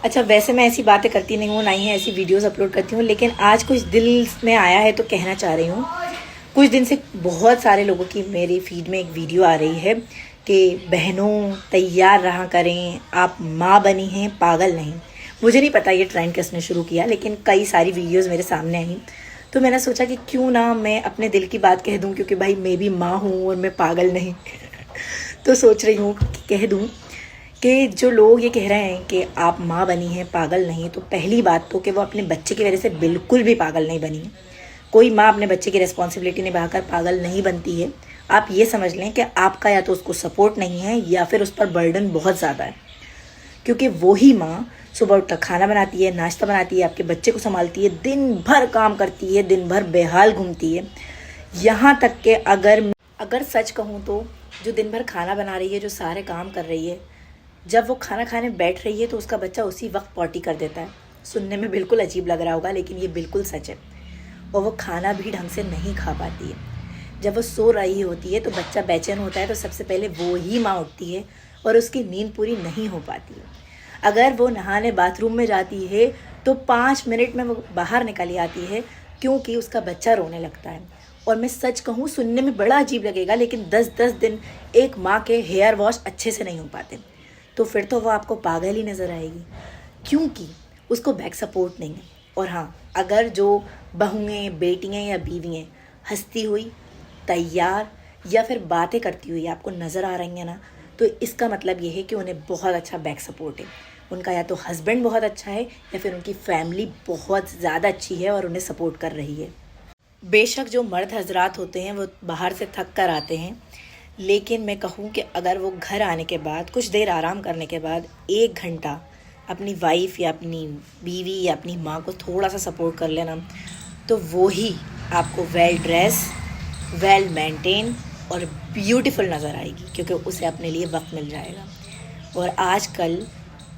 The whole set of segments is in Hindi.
अच्छा, वैसे मैं ऐसी बातें करती नहीं हूँ, ना ही ऐसी वीडियोस अपलोड करती हूँ, लेकिन आज कुछ दिल में आया है तो कहना चाह रही हूँ। कुछ दिन से बहुत सारे लोगों की मेरी फीड में एक वीडियो आ रही है कि बहनों तैयार रहा करें, आप माँ बनी हैं, पागल नहीं। मुझे नहीं पता ये ट्रेंड किसने शुरू किया, लेकिन कई सारी वीडियोस मेरे सामने आई, तो मैंने सोचा कि क्यों ना मैं अपने दिल की बात कह दूं, क्योंकि भाई मैं भी माँ हूँ और मैं पागल नहीं। तो सोच रही हूँ कि कह दूं कि जो लोग ये कह रहे हैं कि आप माँ बनी हैं, पागल नहीं, तो पहली बात तो कि वो अपने बच्चे की वजह से बिल्कुल भी पागल नहीं बनी है। कोई माँ अपने बच्चे की रिस्पॉन्सिबिलिटी निभाकर पागल नहीं बनती है। आप ये समझ लें कि आपका या तो उसको सपोर्ट नहीं है या फिर उस पर बर्डन बहुत ज़्यादा है, क्योंकि वही माँ सुबह उठकर खाना बनाती है, नाश्ता बनाती है, आपके बच्चे को संभालती है, दिन भर काम करती है, दिन भर बेहाल घूमती है। यहाँ तक कि अगर सच कहूँ तो जो दिन भर खाना बना रही है, जो सारे काम कर रही है, जब वो खाना खाने बैठ रही है तो उसका बच्चा उसी वक्त पॉटी कर देता है। सुनने में बिल्कुल अजीब लग रहा होगा, लेकिन ये बिल्कुल सच है। और वो खाना भी ढंग से नहीं खा पाती है। जब वो सो रही होती है तो बच्चा बेचैन होता है, तो सबसे पहले वो ही माँ उठती है और उसकी नींद पूरी नहीं हो पाती है। अगर वो नहाने बाथरूम में जाती है तो 5 मिनट में वो बाहर निकली आती है, क्योंकि उसका बच्चा रोने लगता है। और मैं सच कहूँ, सुनने में बड़ा अजीब लगेगा, लेकिन 10-10 दिन एक माँ के हेयर वॉश अच्छे से नहीं हो पाते, तो फिर तो वो आपको पागल ही नज़र आएगी, क्योंकि उसको बैक सपोर्ट नहीं है। और हाँ, अगर जो बहुएँ, बेटियाँ या बीवियाँ हंसती हुई, तैयार या फिर बातें करती हुई आपको नज़र आ रही हैं ना, तो इसका मतलब ये है कि उन्हें बहुत अच्छा बैक सपोर्ट है। उनका या तो हस्बैंड बहुत अच्छा है या फिर उनकी फैमिली बहुत ज़्यादा अच्छी है और उन्हें सपोर्ट कर रही है। बेशक जो मर्द हजरात होते हैं वो बाहर से थक कर आते हैं, लेकिन मैं कहूँ कि अगर वो घर आने के बाद कुछ देर आराम करने के बाद 1 घंटा अपनी वाइफ या अपनी बीवी या अपनी माँ को थोड़ा सा सपोर्ट कर लेना, तो वो ही आपको वेल ड्रेस, वेल मेंटेन और ब्यूटीफुल नज़र आएगी, क्योंकि उसे अपने लिए वक्त मिल जाएगा। और आजकल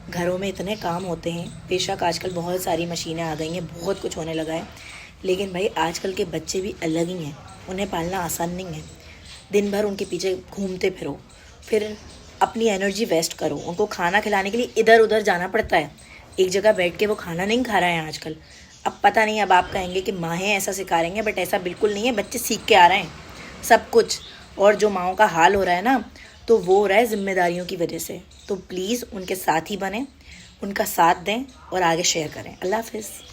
घरों में इतने काम होते हैं, बेशक आजकल बहुत सारी मशीनें आ गई हैं, बहुत कुछ होने लगा है, लेकिन भाई आजकल के बच्चे भी अलग ही हैं। उन्हें पालना आसान नहीं है। दिन भर उनके पीछे घूमते फिरो, फिर अपनी एनर्जी वेस्ट करो। उनको खाना खिलाने के लिए इधर उधर जाना पड़ता है, एक जगह बैठ के वो खाना नहीं खा रहे हैं आजकल। अब पता नहीं, अब आप कहेंगे कि माँ हैं ऐसा सिखा रही हैं, बट ऐसा बिल्कुल नहीं है। बच्चे सीख के आ रहे हैं सब कुछ, और जो माँओं का हाल हो रहा है ना, तो वो हो रहा है जिम्मेदारियों की वजह से। तो प्लीज़ उनके साथ ही बने, उनका साथ दें और आगे शेयर करें। अल्लाह हाफिज़।